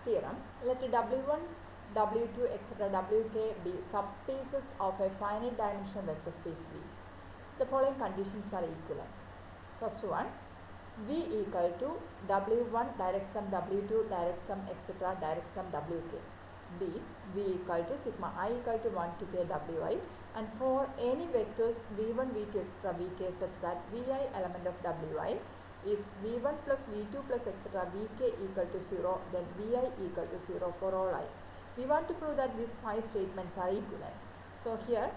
Theorem. Let W1, W2, etc. Wk be subspaces of a finite dimensional vector space V. The following conditions are equivalent. First one, V equal to W1 direct sum, W2 direct sum, etc. direct sum Wk. B, V equal to sigma I equal to 1 to k Wi, and for any vectors V1, V2, etc. Vk such that Vi element of Wi, if V1 plus V2 plus etc. Vk equal to 0, then Vi equal to 0 for all I. We want to prove that these 5 statements are equivalent. So here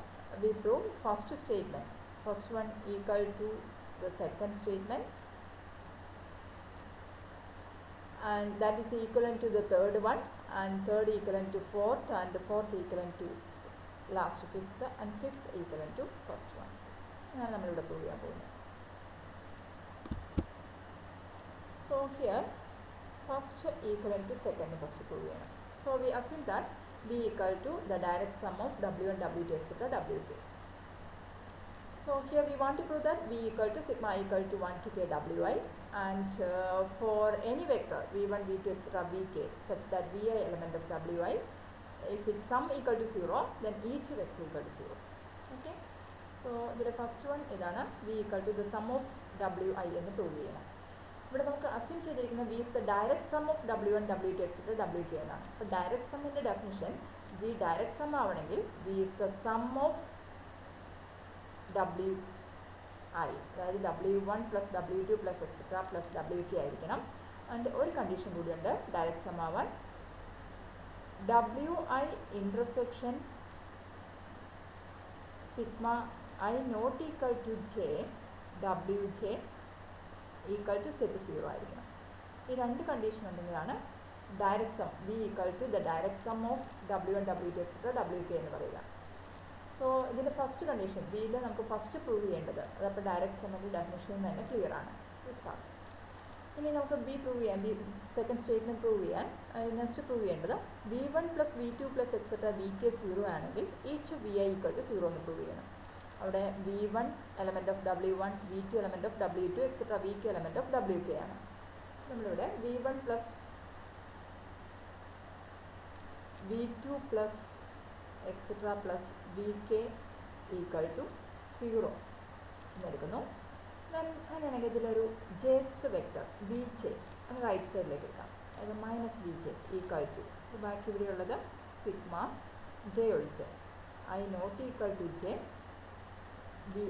we prove first statement. First one equal to the second statement, and that is equivalent to the third one, and third equivalent to fourth, and the fourth equivalent to last fifth, and fifth equivalent to first one. And we will prove it. So here first equivalent to second first prove it. So we assume that B equal to the direct sum of W1, W2, etc. Wk. So here we want to prove that V equal to sigma I equal to 1 to k Wi, and for any vector V1, V2, etc. Vk such that Vi element of Wi, if its sum equal to 0, then each vector equal to 0. Okay. So the first one is V equal to the sum of Wi എന്ന് prove ചെയ്യണം. ഇവിടെ നമുക്ക് assume ചെയ്തിരിക്കുന്ന V is the direct sum of W1, W2, etc. Wk എന്നാണ്. അപ്പോൾ direct sum ന്റെ definition V direct sum ആവണമെങ്കിൽ V is the sum of Wi, അതായത് W1 plus W2 plus etc. plus Wk ആയിരിക്കണം. ആൻഡ് ഒരു condition കൂടിയുണ്ട് direct some ആവാൻ. Wi intersection sigma I not equal to j Wj equal to set 0 ആയിരിക്കണം. ഈ രണ്ട് condition ഉണ്ടെങ്കിലാണ് direct sum V equal to the direct sum of W1, W2, etc. Wk എന്ന് പറയുക. സോ ഇതിൻ്റെ ഫസ്റ്റ് കണ്ടീഷൻ വിയിൽ നമുക്ക് ഫസ്റ്റ് പ്രൂവ് ചെയ്യേണ്ടത് അതപ്പോൾ ഡയറക്റ്റ് സമ്മിൻ്റെ ഡെഫിനേഷനിൽ തന്നെ ക്ലിയർ ആണ്. ഇനി നമുക്ക് ബി പ്രൂവ് ചെയ്യാൻ, ബി സെക്കൻഡ് സ്റ്റേറ്റ്മെൻറ്റ് പ്രൂവ് ചെയ്യാൻ നെക്സ്റ്റ് പ്രൂവ് ചെയ്യേണ്ടത് V1 plus V2 plus etc. Vk 0 ആണെങ്കിൽ ഈച്ച് Vi equal to 0 എന്ന് പ്രൂവ് ചെയ്യണം. അവിടെ V1 element of W1, V2 element of W2, etc. Vk element of Wk ആണ്. നമ്മളിവിടെ V1 plus V2 plus etc. plus Vk equal to 0 എന്നെടുക്കുന്നു. അങ്ങനെയാണെങ്കിൽ ഇതിലൊരു jth vector Vj അത് right സൈഡിലേക്ക് എടുക്കാം. അതായത് മൈനസ് Vj ഈക്വൽ ടു ബാക്കി ഇവിടെയുള്ളത് സിഗ്മ ജെ ഒഴിച്ച് I not equal to J Vi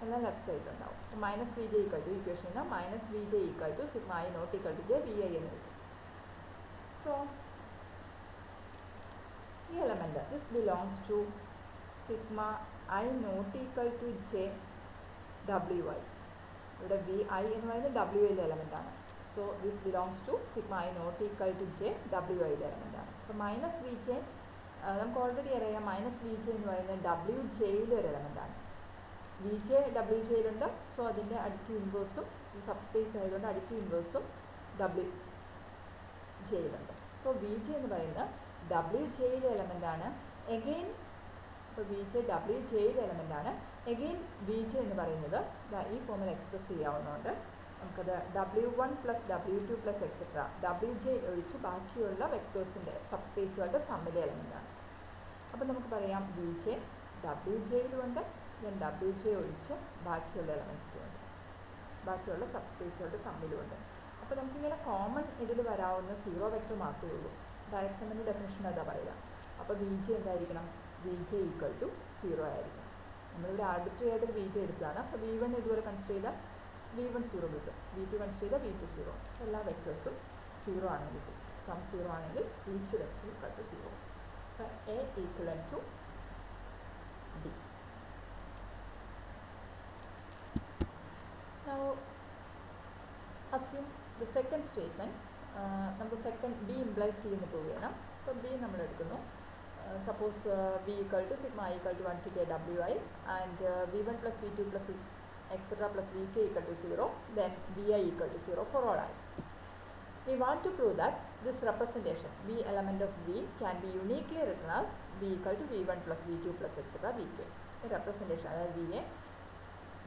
എല്ലാം ലെഫ്റ്റ് സൈഡിലുണ്ടാവും. Minus Vj equal to equation minus Vj equal to sigma I not equal to J Vi എന്ന് കിട്ടും. സോ ഈ element this belongs to sigma I not equal to J Wi. ഇവിടെ Vi എന്ന് പറയുന്നത് Wiയിലെ എലമെൻ്റാണ്. So this belongs to sigma I not equal to J Wiയിലെ എലമെൻ്റാണ്. അപ്പോൾ മൈനസ് Vj നമുക്ക് ഓൾറെഡി അറിയാം മൈനസ് Vj എന്ന് പറയുന്നത് Wjയിലെ ഒരു എലമെൻ്റാണ്. Vj Wjയിലുണ്ട്. സോ അതിൻ്റെ അഡിറ്റീവ് ഇൻവേഴ്സും സബ്സ്പേസ് ആയതുകൊണ്ട് അഡിറ്റീവ് ഇൻവേഴ്സും Wjയിലുണ്ട്. സോ Vj എന്ന് പറയുന്നത് Wjയിലെ എലമെൻ്റാണ്. എഗെയിൻ ഇപ്പോൾ Vj Wjയിലെ എലമെൻ്റാണ്. എഗെയിൻ Vj എന്ന് പറയുന്നത് ഈ ഫോമിൽ എക്സ്പ്രസ് ചെയ്യാവുന്നതുകൊണ്ട് നമുക്കത് W1 plus W2 plus etc. Wj ഒഴിച്ച് ബാക്കിയുള്ള വെക്ടേഴ്സിൻ്റെ സബ്സ്പേസുകളുടെ സമ്മിലെ എലമെൻ്റാണ്. അപ്പോൾ നമുക്ക് പറയാം Vj Wjയിലുമുണ്ട്, ദെൻ Wj ഒഴിച്ച് ബാക്കിയുള്ള എലമെൻസിലുമുണ്ട്, ബാക്കിയുള്ള സബ്സ്പേസുകളുടെ സമ്മിലുമുണ്ട്. അപ്പോൾ നമുക്കിങ്ങനെ കോമൺ ഇതിൽ വരാവുന്ന സീറോ വെക്ടർ മാത്രമേ ഉള്ളൂ. ഡയറക്റ്റ് സമ്മിൻ്റെ ഡെഫിനിഷൻ അതാ പറയുക. അപ്പോൾ Vj എന്തായിരിക്കണം? Vj ഈക്വൽ ടു 0 ആയിരിക്കും. നമ്മളിവിടെ ആർബിട്രറി ആയിട്ടൊരു Vj എടുക്കുകയാണ്. അപ്പോൾ V1 ഇതുപോലെ കൺസിഡർ ചെയ്താൽ V1 0 കിട്ടും, V2 കൺസിഡർ ചെയ്താൽ V2 0. എല്ലാ വെക്ടേഴ്സും 0 ആണെങ്കിൽ കിട്ടും. സം 0 ആണെങ്കിൽ ഈച്ച് വെക്ടർ ഈക്വൽ ടു 0. അപ്പോൾ A equal to D. Now assume the second statement. നമുക്ക് സെക്കൻഡ് B implies C എന്ന് പ്രൂവ് ചെയ്യണം. അപ്പോൾ B നമ്മൾ എടുക്കുന്നു. Suppose V equal to sigma I equal to 1 to k Wi, and V1 plus V2 plus etc. plus Vk equal to 0, then Vi equal to 0 for all I. We want to prove that this representation V element of V can be uniquely written as V equal to V1 plus V2 plus etc. Vk. The representation അതായത് V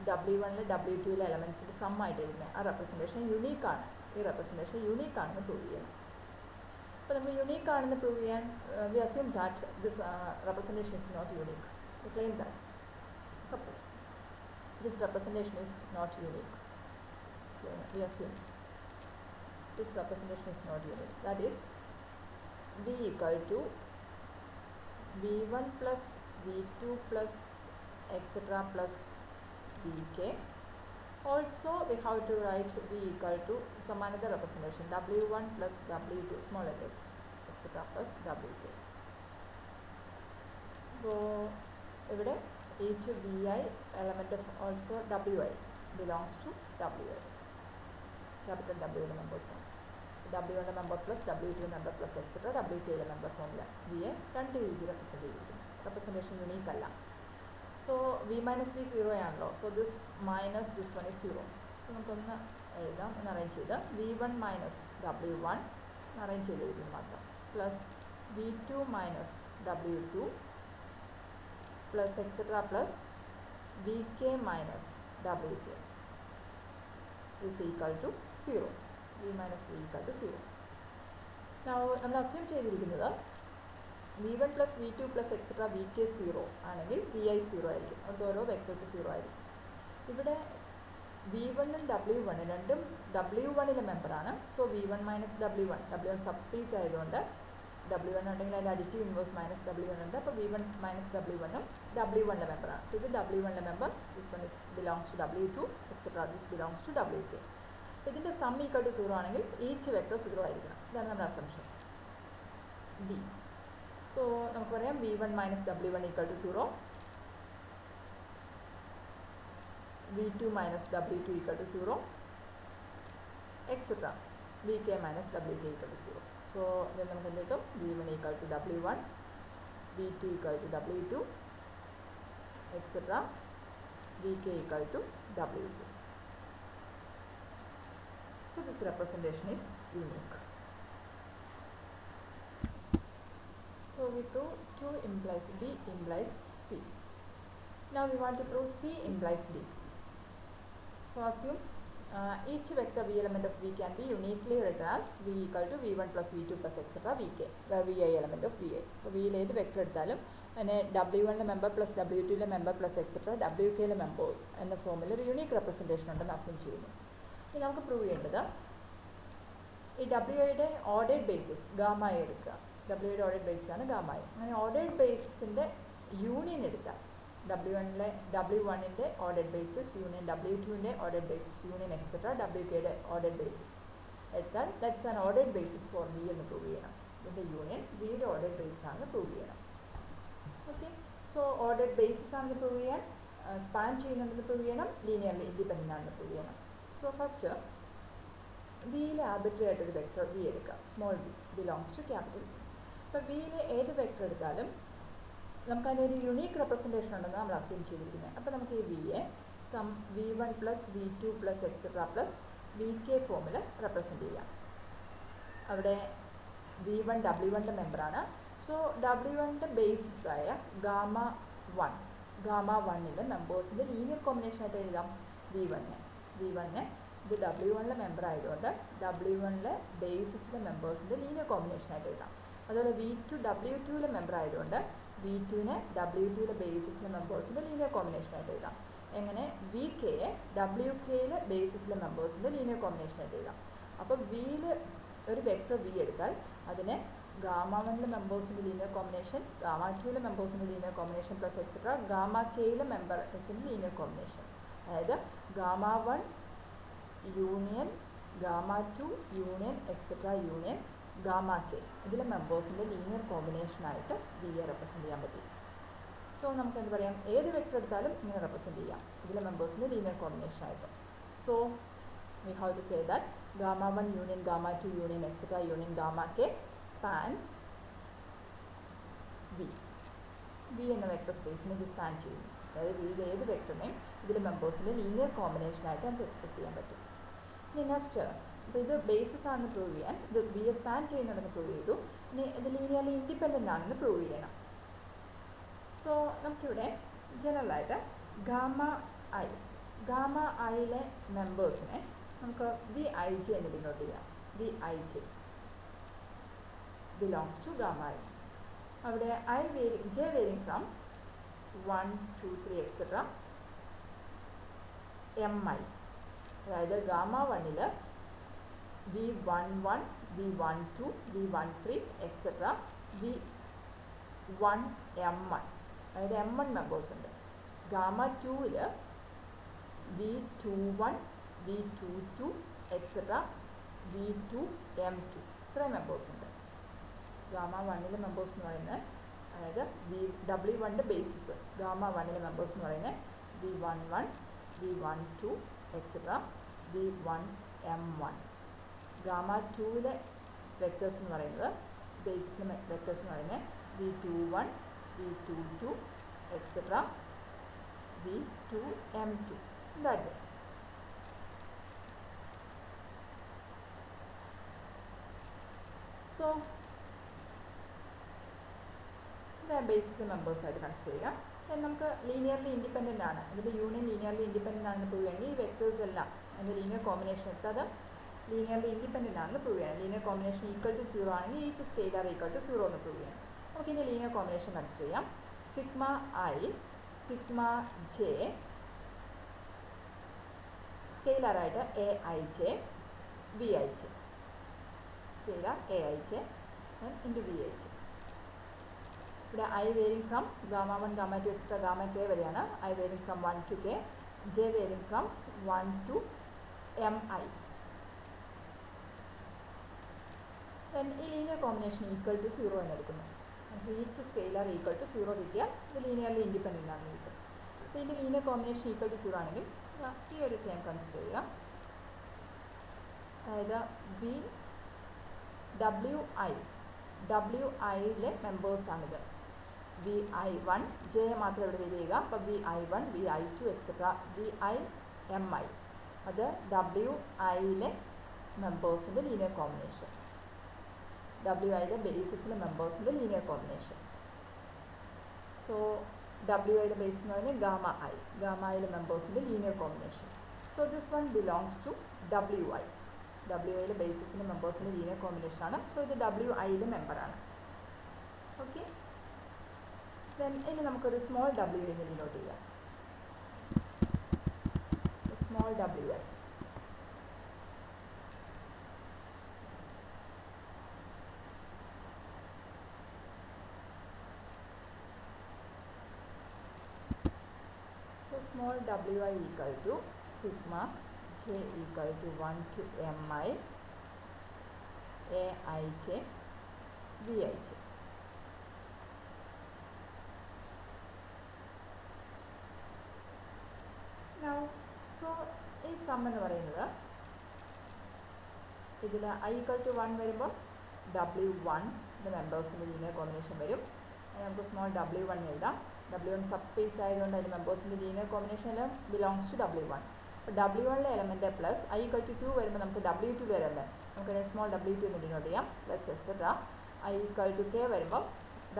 W1 W2 എലമെൻസിൻ്റെ some ആയിട്ട് എഴുതുന്നത് ആ representation യുണീക്കാണ്. ഈ representation യുണീക്കാണെന്ന് prove ചെയ്യണം. അപ്പോൾ നമ്മൾ unique ആണെന്ന് prove ചെയ്യാൻ V assume that this representation is not unique. We claim that. Suppose this representation is not unique. We assume this representation is not unique. That is, V equal to V1 plus V2 plus etc. plus Vk. Also we have to write V equal to some another representation W1 plus W2 small letters etc. plus Wk. So ഇവിടെ each Vi element of also Wi belongs to Wi, capital W members. W1 member plus W2 member plus etc. Wk member formula V രണ്ട് രീതി representation unique അല്ല. So V minus V 0 ആണല്ലോ. So this minus this one is 0. So നമുക്കൊന്ന് എഴുതാം, ഒന്ന് arrange ചെയ്ത് V1 minus W1 arrange ചെയ്ത് എഴുതുന്നു മാത്രം, plus V2 minus W2 plus etc. plus Vk minus Wk is equal to 0. V minus V equal to 0. Now നമ്മൾ assume ചെയ്തിരിക്കുന്നത് V1 plus V2 plus etc. Vk 0 ആണെങ്കിൽ Vi 0 ആയിരിക്കും. അതുകൊണ്ട് ഓരോ vectors 0 ആയിരിക്കും. ഇവിടെ V1 ഉം W1 രണ്ടും W1 മെമ്പറാണ്. So V1 minus W1, W1 subspace ആയതുകൊണ്ട് W1 ഉണ്ടെങ്കിൽ അതിൻ്റെ അഡിറ്റീവ് ഇൻവേഴ്സ് മൈനസ് W1 ഉണ്ട്. അപ്പോൾ V1 മൈനസ് W1 ഉം W1 മെമ്പറാണ്. അപ്പോൾ ഇത് W1 member, this one belongs to W2 etcetera, this belongs to Wk. ഇതിൻ്റെ സം ഈക്വൽ ടു 0 ആണെങ്കിൽ ഈച്ച് വെക്ടർ 0 ആയിരിക്കണം. ഇതാണ് നമ്മുടെ അസംഷൻ B. സോ നമുക്ക് പറയാം V1 minus W1 equal to 0, V2 minus W2 equal to 0 etcetera, Vk minus Wk equal to 0. So ഇതിൽ നമുക്ക് എന്ത് കിട്ടും? V1 equal to W1, V2 equal to W2 etcetera, Vk equal to W2. So this representation is unique. So we prove 2 implies B implies C. Now we want to prove C implies D. So assume each vector V element of V can be uniquely written as V equal to V1 plus V2 plus etc. Vk, where Vi element of Vi. So V യിൽ ഏത് vector എടുത്താലും അതിനെ W1 member plus W2 member plus etc. Wk member എന്ന ഫോമിൽ ഒരു unique representation ഉണ്ടെന്ന് assume ചെയ്യുന്നു. ഇനി നമുക്ക് പ്രൂവ് ചെയ്യേണ്ടത് ഈ Wiയുടെ ഓർഡേഡ് ബേസിസ് ഗാമയെ എടുക്കുക. Wiയുടെ ഓർഡേഡ് ബേസിസ് ആണ് ഗാമ. അങ്ങനെ ഓർഡേഡ് ബേസിസിൻ്റെ യൂണിയൻ എടുക്കുക. W1ൻ്റെ ഓർഡേഡ് ബേസിസ് യൂണിയൻ W2ൻ്റെ ഓർഡേഡ് ബേസിസ് യൂണിയൻ എക്സെട്ര Wkയുടെ ഓർഡേഡ് ബേസിസ് എടുത്താൽ that's an ordered basis for V എന്ന് പ്രൂവ് ചെയ്യണം. ഇതിൻ്റെ യൂണിയൻ Vയുടെ ഓർഡേഡ് ബേസിസ് ആണെന്ന് പ്രൂവ് ചെയ്യണം. ഓക്കെ, സോ ഓർഡേഡ് ബേസിസ് ആണെന്ന് പ്രൂവ് ചെയ്യാൻ, സ്പാൻ ചെയ്യുന്നുണ്ടെന്ന് പ്രൂവ് ചെയ്യണം, ലീനിയർലി ഇൻഡിപെൻഡൻ്റ് ആണെന്ന് പ്രൂവ് ചെയ്യണം. സോ ഫസ്റ്റ് വിയിൽ ആർബിട്രറി ആയിട്ടൊരു വെക്ടർ വി എടുക്കാം. Small V belongs to capital V. അപ്പോൾ വിയിൽ ഏത് വെക്ടർ എടുത്താലും നമുക്ക് അതിനൊരു യുണീക്ക് റെപ്രസെൻറ്റേഷൻ ഉണ്ടെന്ന് നമ്മൾ അസ്യൂം ചെയ്തിരിക്കുന്നത്. അപ്പോൾ നമുക്ക് ഈ വിയെ sum V1 plus V2 plus etcetera plus Vk ഫോമിൽ റെപ്രസെൻറ്റ് ചെയ്യാം. അവിടെ V1 W1ൻ്റെ മെമ്പറാണ്. സോ W1ൻ്റെ ബേസിസ് ആയ ഗാമ 1ൻ്റെ മെമ്പേഴ്സിൻ്റെ ലീനിയർ കോമ്പിനേഷനായിട്ട് എഴുതാം V1നെ. ഇത് W1ലെ മെമ്പർ ആയതുകൊണ്ട് W1ലെ ബേസിസിലെ മെമ്പേഴ്സിൻ്റെ ലീനിയർ കോമ്പിനേഷനായിട്ട് എഴുതാം. അതുപോലെ V2 W2ലെ മെമ്പർ ആയതുകൊണ്ട് V2നെ W2ലെ ബേസിസിലെ മെമ്പേഴ്സിൻ്റെ ലീനിയർ കോമ്പിനേഷനായിട്ട് എഴുതാം. എങ്ങനെ? Vkയെ Wkയിലെ ബേസിസിലെ മെമ്പേഴ്സിൻ്റെ ലീനിയർ കോമ്പിനേഷനായിട്ട് എഴുതാം. അപ്പോൾ വിയിൽ ഒരു വെക്ടർ V എടുത്താൽ അതിനെ ഗാമ 1ലെ മെമ്പേഴ്സിൻ്റെ ലീനിയർ കോമ്പിനേഷൻ, ഗാമ 2ലെ മെമ്പേഴ്സിൻ്റെ linear combination plus etcetera gamma കെയിലെ മെമ്പേഴ്സിൻ്റെ ലീനിയർ കോമ്പിനേഷൻ, അതായത് gamma 1 union gamma 2 union etcetera union gamma K, ഇതിലെ മെമ്പേഴ്സിൻ്റെ ലീനിയർ കോമ്പിനേഷനായിട്ട് വിയെ റെപ്രസെൻറ്റ് ചെയ്യാൻ പറ്റും. സോ നമുക്ക് എന്ത് പറയാം? ഏത് വെക്ടർ എടുത്താലും ഇങ്ങനെ റെപ്രസെൻറ്റ് ചെയ്യാം, ഇതിലെ മെമ്പേഴ്സിൻ്റെ ലീനിയർ കോമ്പിനേഷനായിട്ട്. So we have to say that gamma 1 union gamma 2 union etcetera union gamma K spans V എന്ന വെക്ടർ സ്പേസിനെ ഇത് സ്പാൻ ചെയ്യുന്നു. അതായത് വിയിലെ ഏത് വെക്ടറിനെയും ഇതിലെ മെമ്പേഴ്സിൻ്റെ ലീനിയർ കോമ്പിനേഷനായിട്ട് നമുക്ക് എക്സ്പ്രസ് ചെയ്യാൻ പറ്റും. ഇനി നെക്സ്റ്റ്, അപ്പോൾ ഇത് ബേസിസ് ആണെന്ന് പ്രൂവ് ചെയ്യാൻ, ഇത് വിയെ സ്പാൻ ചെയ്യുന്നുണ്ടെന്ന് പ്രൂവ് ചെയ്തു. ഇനി ഇത് ലീനിയർലി ഇൻഡിപെൻഡൻ്റ് ആണെന്ന് പ്രൂവ് ചെയ്യണം. സോ നമുക്കിവിടെ ജനറലായിട്ട് ഗാമ ഐയിലെ മെമ്പേഴ്സിനെ നമുക്ക് VIJ എന്ന് ഡിനോട്ട് ചെയ്യാം. VIJ belongs to gamma I. അവിടെ j varying from 1, 2, 3 etc. mi. അതായത് ഗാമ 1ൽ V11, V12, V13 etc. V1 M1, അതായത് M1 മെമ്പേഴ്സ് ഉണ്ട്. Gamma 2ൽ V21, V22 etc. V2 M2 ഇത്രയും മെമ്പേഴ്സ് ഉണ്ട്. ഗാമ 1ലെ മെമ്പേഴ്സ് എന്ന് പറയുന്നത്, അതായത് W1ൻ്റെ ബേസിസ് ഗാമ 1ലെ മെമ്പേഴ്സ് എന്ന് പറയുന്നത് V11, V12 etc. V1 M1. Gamma 2ലെ vectors എന്ന് പറയുന്നത്, ബേസിസിലെ വെക്ടേഴ്സ് എന്ന് പറയുന്നത് V21, V22 etc. V2 M2. That way. So basis members ആയിട്ട് കൺസിഡർ ചെയ്യാം. നമുക്ക് ലീനിയർലി ഇൻഡിപെൻഡൻ്റ് ആണ്, ഇതിൻ്റെ യൂണിയൻ ലീനിയർലി ഇൻഡിപെൻഡൻ്റ് ആണെന്ന് പ്രൂവ് ചെയ്യണമെങ്കിൽ ഈ വെക്ടേഴ്സ് എല്ലാം അതിൻ്റെ ലീനിയർ കോമ്പിനേഷൻ എടുത്ത് അത് ലീനിയർലി ഇൻഡിപെൻഡൻ്റ് ആണെന്ന് പ്രൂവ് ചെയ്യണം. ലീനിയർ കോമ്പിനേഷൻ ഈക്വൽ ടു 0 ആണെങ്കിൽ ഈച്ച് സ്കെയിലർ ഈക്വൽ ടു 0 എന്ന് പ്രൂവ് ചെയ്യണം. നമുക്ക് ഇതിൻ്റെ ലീനിയർ കോമ്പിനേഷൻ കൺസിഡർ ചെയ്യാം. സിഗ്മ ഐ, സിഗ്മ ജെ, സ്കെയിലറായിട്ട് A I J, V I J, scalar A I J into V I J. ഇവിടെ I varying from gamma 1, gamma 2 etcetera gamma K വരെയാണ്. I varying from 1 to k, J varying from 1 to mi. Then ഈ linear combination equal to 0 എന്നെടുക്കുന്നു. Each scalar equal to 0 കിട്ടിയാൽ ഇത് linearly independent ആണ് കിട്ടും. അപ്പോൾ ഇതിൻ്റെ ലീനിയർ കോമ്പിനേഷൻ ഈക്വൽ ടു 0 ആണെങ്കിൽ ഈ ഒരു ടൈം കൺസിഡർ ചെയ്യുക. അതായത് WIയിലെ മെമ്പേഴ്സാണിത്. VI1, ജെ മാത്രം ഇവിടെ വരിക ചെയ്യുക. അപ്പോൾ VI1, VI2 എക്സെട്ര VIMI, അത് WIയിലെ മെമ്പേഴ്സിൻ്റെ ലീനിയർ കോമ്പിനേഷൻ, WIയിലെ ബേസിസിലെ മെമ്പേഴ്സിൻ്റെ ലീനിയർ കോമ്പിനേഷൻ. സോ WIയുടെ ബേസ് എന്ന് പറയുന്നത് ഗാമ ഐ, ഗാമ ഐയിലെ മെമ്പേഴ്സിൻ്റെ linear combination. So this one belongs to WI. WIയിലെ ബേസിസിൻ്റെ മെമ്പേഴ്സിൻ്റെ ലീനിയർ കോമ്പിനേഷൻ ആണ്. സോ ഇത് WIയിലെ മെമ്പറാണ്. ഓക്കെ, ദെൻ ഇനി നമുക്കൊരു സ്മോൾ w എന്ന് ഡിനോട്ട് ചെയ്യാം. Small WI. So small WI equal to sigma j equal to 1 to mi aij vij. Now, so ഈ സം എന്ന് പറയുന്നത് ഇതിൽ I equal to 1 വരുമ്പോൾ W1 മെമ്പേഴ്സിൻ്റെ ലീനിയർ കോമ്പിനേഷൻ വരും. നമുക്ക് സ്മോൾ W1 എഴുതാം. W1 സബ്സ്പേസ് ആയതുകൊണ്ട് അതിൻ്റെ മെമ്പേഴ്സിൻ്റെ ലീനിയർ കോമ്പിനേഷൻ എല്ലാം ബിലോങ്സ് ടു W1. അപ്പോൾ W1ലെ element plus I equal to 2 വരുമ്പോൾ നമുക്ക് W2ലെ എലമെൻറ്റ് നമുക്ക് സ്മോൾ W2 എന്ന് ഡിനോട്ട് ചെയ്യാം. Plus etcetera I equal to k വരുമ്പോൾ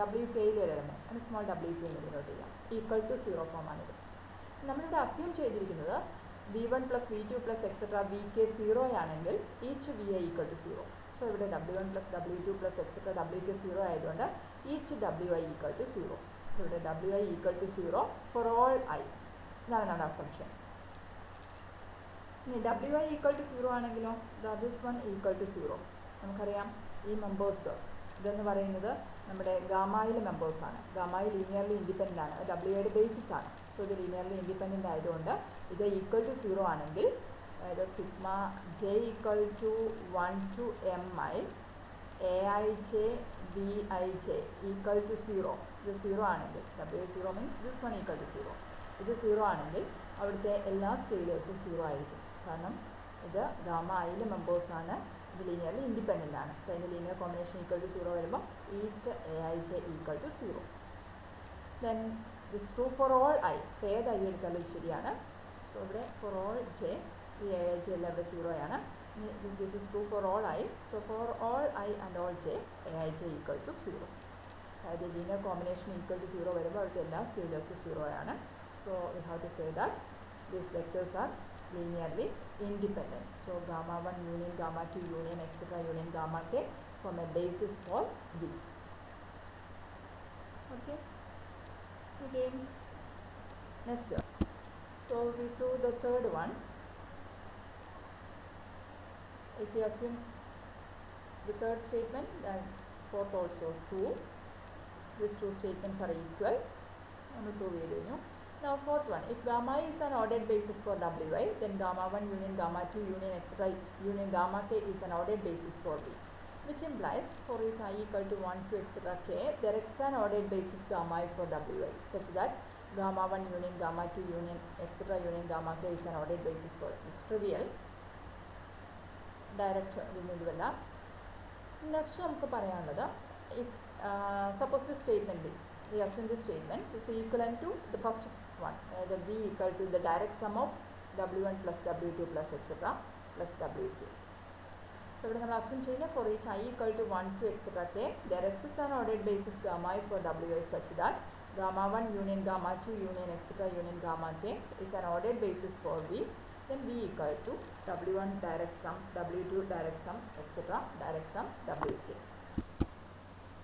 WKയിലെ ഒരു എലമെൻറ്റ് അതിന് സ്മോൾ W2 എന്ന് ഡിനോട്ട് ചെയ്യാം. ഈക്വൽ ടു 0 ഫോമാണിത്. നമ്മളിവിടെ അസ്യൂം ചെയ്തിരിക്കുന്നത് V1 plus V2 plus etcetera VK 0 ആണെങ്കിൽ each VI equal to 0. So ഇവിടെ W1 plus W2 plus etcetera WK 0 ആയതുകൊണ്ട് ഈച്ച് WI ഈക്വൽ ടു 0. ഇവിടെ WI equal to 0 for all I. ഇതാണ് നമ്മുടെ അസംഷൻ. ഇനി WI ഈക്വൽ ടു 0 ആണെങ്കിലോ this one equal to 0. നമുക്കറിയാം ഈ മെമ്പേഴ്സ് ഇതെന്ന് പറയുന്നത് നമ്മുടെ ഗാമയിലെ മെമ്പേഴ്സാണ്. ഗാമയിൽ ലീനിയർലി ഇൻഡിപെൻഡൻ്റ് ആണ്, അത് WIയുടെ ബേസിസ് ആണ്. സോ ഇത് ലീനിയർലി ഇൻഡിപെൻഡൻ്റ് ആയതുകൊണ്ട് ഇത് ഈക്വൽ ടു 0 ആണെങ്കിൽ അതായത് sigma j equal to 1 to mi aij vij equal to 0. ഇത് 0 ആണെങ്കിൽ W 0 means this one equal to 0. ഇത് 0 ആണെങ്കിൽ അവിടുത്തെ എല്ലാ സ്കെയിലേഴ്സും 0 ആയിരിക്കും. കാരണം ഇത് ഗാമ ഐയിലെ മെമ്പേഴ്സാണ്, ഇത് ലീനിയർലി ഇൻഡിപെൻഡൻ്റ് ആണ്. അപ്പോൾ അതിൻ്റെ ലീനിയർ കോമ്പിനേഷൻ ഈക്വൽ ടു 0 വരുമ്പോൾ each aij equal to 0. Then this true for all I. ഏത് ഐ എടുത്താലും ശരിയാണ്. സോ ഇവിടെ ഫോർ ഓൾ ജെ ഈ aij എല്ലാം ഇവിടെ 0 ആണ്. This is true for all I. So for all I and all j aij equal to 0. അതായത് linear combination equal to 0 വരുമ്പോൾ അവിടുത്തെ എല്ലാ സ്കെയിലേഴ്സും 0 ആണ്. So we have to say that these vectors are linearly independent. So gamma 1 union gamma 2 union etc union gamma k form a basis for V. Okay. Again, next one. So we do the third one. If we assume the third statement, then fourth also true. These two statements are equal. Now fourth one, if gamma is an ordered basis for Wi, then gamma 1 union gamma 2 union etc. union gamma k is an ordered basis for V, which implies for each I equal to 1 to etc. k, there is an ordered basis gamma I for Wi such that gamma 1 union gamma 2 union etc. union gamma k is an ordered basis for it. It's trivial. Direct removal. Next നമുക്ക് പറയാനുള്ളത്, if suppose the statement B, we assume this statement is equivalent to the first one, the V equal to the direct sum of W1 plus W2 plus etc. plus W3. So ഇവിടെ നമ്മൾ assume ചെയ്യുന്ന for each I equal to 1 to etc. k, there exists an ordered basis gamma I for Wi such that gamma 1 union gamma 2 union etc. union gamma k is an ordered basis for V. Then V equal to W1 direct sum, W2 direct sum, etc. direct sum, Wk.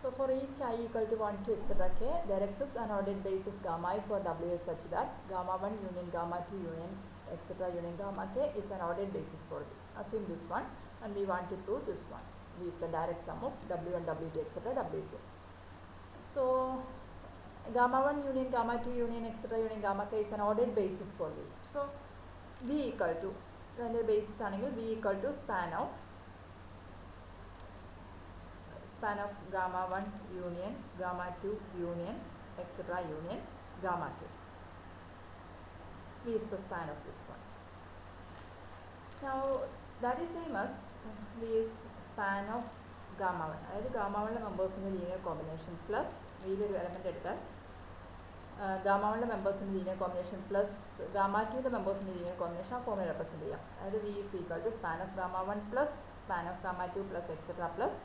So for each I equal to 1 to etc. k, there exists an ordered basis gamma I for W such that gamma 1 union gamma 2 union etc. union gamma k is an ordered basis for V. Assume this one, and we want to prove this one. V is the direct sum of W1, W2 etc. Wk. So gamma 1 union gamma 2 union etc. union gamma k is an ordered basis for V. So V equal to, the basis ആണെങ്കിൽ V equal to span of gamma 1 union gamma 2 union etc. union gamma k. V is the span of this one. Now that is same as V is span of gamma 1. അതായത് gamma 1 മെമ്പേഴ്സിൻ്റെ linear combination plus വീലൊരു element എടുത്താൽ gamma 1 മെമ്പേഴ്സിൻ്റെ linear combination plus gamma 2 മെമ്പേഴ്സിൻ്റെ linear combination ആ ഫോമിൽ represent ചെയ്യാം. അതായത് V is equal to span of gamma 1 plus span of gamma 2 plus etcetera plus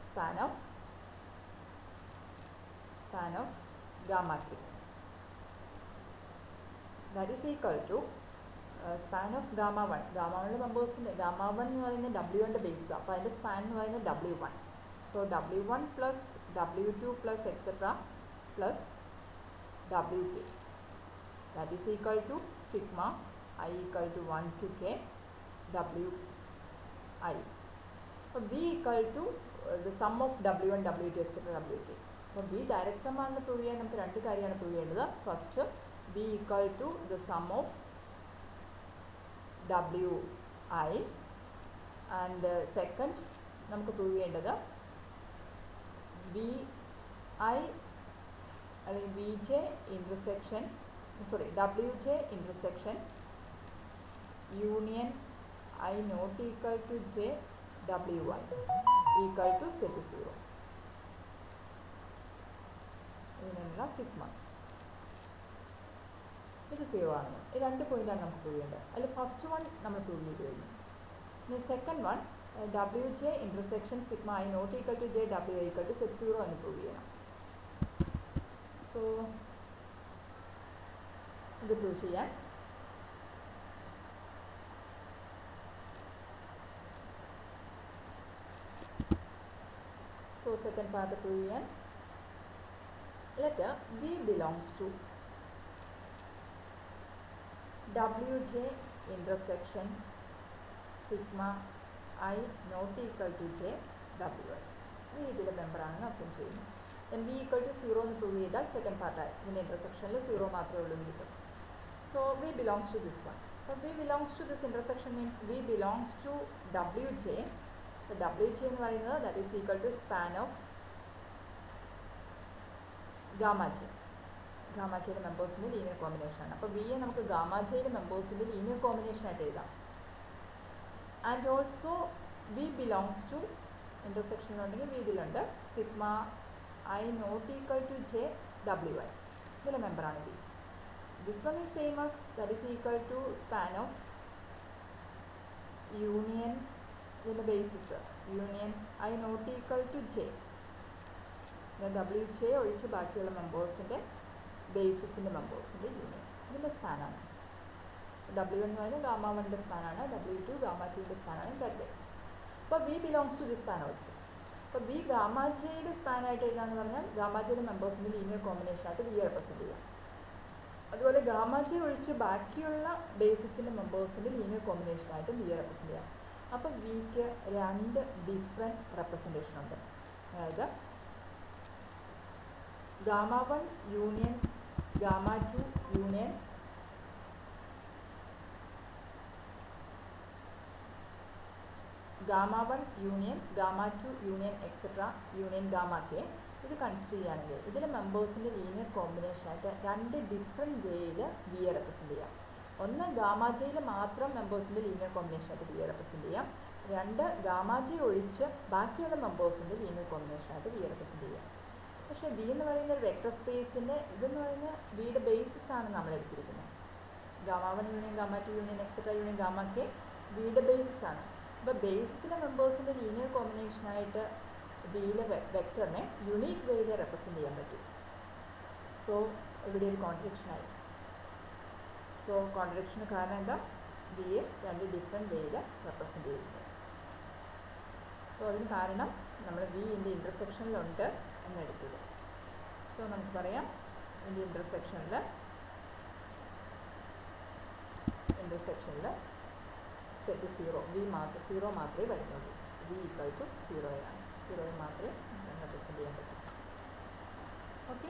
span of gamma 2. That is equal to span of gamma 1. Gamma 1 മെമ്പേഴ്സിൻ്റെ gamma 1 എന്ന് പറയുന്നത് W1ൻ്റെ ബേസാണ്. അപ്പോൾ അതിൻ്റെ സ്പാൻ എന്ന് പറയുന്നത് W1. So W1 plus W2 plus etcetera plus Wk, that is equal to sigma I equal to 1 to k Wi. So V equal to the sum of W1, W2 etc. Wk. So V direct sum ആണെന്ന് prove ചെയ്യാൻ നമുക്ക് രണ്ട് കാര്യമാണ് prove ചെയ്യേണ്ടത്. First V equal to the sum of Wi, and second നമുക്ക് prove ചെയ്യേണ്ടത് Vi അല്ലെങ്കിൽ Vj intersection, sorry, Wj intersection union I not equal to j Wi equal to set 0. ഇതിനുള്ള സിഗ്മ ഇത് 0 ആണ്. ഈ രണ്ട് പോയിന്റാണ് നമുക്ക് പ്രൂവ് ചെയ്യേണ്ടത്. അതിൽ ഫസ്റ്റ് വൺ നമ്മൾ പ്രൂവ് ചെയ്ത് കഴിഞ്ഞു. ഇനി second one Wj intersection sigma I not equal to j Wi equal to set 0 എന്ന് പ്രൂവ് ചെയ്യണം. So ഇത് പ്രൂവ് ചെയ്യാൻ second part പ്രൂവ് ചെയ്യാൻ let V belongs to Wj intersection sigma I not equal to j Wi. V ഇതിലെ മെമ്പറാണെന്ന് assume ചെയ്യുന്നു. Then V equal to 0 എന്ന് prove ചെയ്താൽ second പാർട്ടായി. ഇതിൻ്റെ ഇൻ്റർസെക്ഷനിൽ 0 മാത്രമേ ഉള്ളൂ എന്ന് കിട്ടും. So V belongs to this one. So V belongs to this intersection means V belongs to Wj. So Wj എന്ന് പറയുന്നത് that is equal to span of gamma j. Gamma ജെയുടെ മെമ്പേഴ്സിൻ്റെ ലീനിയർ കോമ്പിനേഷനാണ്. അപ്പോൾ വിയെ നമുക്ക് ഗാമ ജെയുടെ മെമ്പേഴ്സിൻ്റെ ലീനിയർ കോമ്പിനേഷനായിട്ട് എഴുതാം. And also V belongs to intersection ഉണ്ടെങ്കിൽ വി ഇതിലുണ്ട് സിഗ്മ I not equal to j Wi. ഇതിലെ മെമ്പറാണ് വി. This one is same as that is equal to span of union ഇതിൻ്റെ basis union I not equal to j. Wj ഒഴിച്ച് ബാക്കിയുള്ള മെമ്പേഴ്സിൻ്റെ ബേസിസിൻ്റെ മെമ്പേഴ്സിൻ്റെ union ഇതിൻ്റെ സ്പാനാണ്. W1 എന്ന് പറയുന്നത് ഗാമ 1ൻ്റെ സ്പാനാണ്, W2 ഗാമ 2ൻ്റെ സ്പാനാണ്. That way. അപ്പോൾ V belongs to this span also. അപ്പോൾ വി ഗാമ ജെയിൽ സ്പാൻ ആയിട്ട് എഴുതാന്ന് പറഞ്ഞാൽ ഗാമ ജെയിലെ മെമ്പേഴ്സിൻ്റെ ലീനിയർ കോമ്പിനേഷനായിട്ട് വി റെപ്രസെൻറ്റ് ചെയ്യാം. അതുപോലെ ഗാമ ജെ ഒഴിച്ച് ബാക്കിയുള്ള ബേസിസിൻ്റെ മെമ്പേഴ്സിൻ്റെ ലീനിയർ കോമ്പിനേഷനായിട്ട് വി റെപ്രസെൻറ്റ് ചെയ്യാം. അപ്പോൾ വിക്ക് 2 ഡിഫറെൻറ്റ് റെപ്രസെൻറ്റേഷൻ ഉണ്ട്. അതായത് gamma 1 union gamma 2 union gamma 1 union gamma 2 union etcetera union gamma K ഇത് കൺസിഡർ ചെയ്യുകയാണെങ്കിൽ ഇതിലെ മെമ്പേഴ്സിൻ്റെ ലീനിയർ കോമ്പിനേഷനായിട്ട് 2 ഡിഫറെൻറ്റ് വേയിൽ വിയെ റെപ്രസെൻറ്റ് ചെയ്യാം. ഒന്ന് ഗാമ ജെയിൽ മാത്രം മെമ്പേഴ്സിൻ്റെ ലീനിയർ കോമ്പിനേഷനായിട്ട് വിയെ റെപ്രസെൻറ്റ് ചെയ്യാം. 2 ഗാമ ജെ ഒഴിച്ച് ബാക്കിയുള്ള മെമ്പേഴ്സിൻ്റെ ലീനിയർ കോമ്പിനേഷനായിട്ട് വിയെ റെപ്രസെൻറ്റ് ചെയ്യാം. പക്ഷേ വി എന്ന് പറയുന്ന ഒരു വെക്ടർ സ്പേസിൻ്റെ ഇതെന്ന് പറയുന്നത് വിയുടെ ബേസിസ് ആണ് നമ്മൾ എടുത്തിരിക്കുന്നത്. Gamma 1 union gamma 2 union etcetera union gamma K വിയുടെ ബേസിസ് ആണ്. അപ്പോൾ ബേസിസിലെ മെമ്പേഴ്സിൻ്റെ ലീനിയർ കോമ്പിനേഷനായിട്ട് വിയിലെ വെക്ടറിനെ യുണീക്ക് വേയിൽ റെപ്രസെൻറ്റ് ചെയ്യാൻ പറ്റും. സോ ഇവിടെ ഒരു കോൺട്രഡിക്ഷനായി. സോ കോൺട്രഡിക്ഷന് കാരണം എന്താ? വിയെ 2 ഡിഫറെൻറ്റ് വേയിൽ റെപ്രസെൻറ്റ് ചെയ്യുന്നത്. സോ അതിന് കാരണം നമ്മൾ വി ഇതിൻ്റെ ഇൻ്റർസെക്ഷനിലുണ്ട് എന്നെടുത്തത്. സോ നമുക്ക് പറയാം ഇതിൻ്റെ ഇൻ്റർസെക്ഷനിൽ സെറ്റ് 0 വി മാത്രം 0 മാത്രമേ വരുന്നുള്ളൂ. വി ഈക്വൽ ടു 0 ആണ്. 0 മാത്രമേ റെപ്രസെൻറ്റ് ചെയ്യാൻ പറ്റൂ. ഓക്കെ.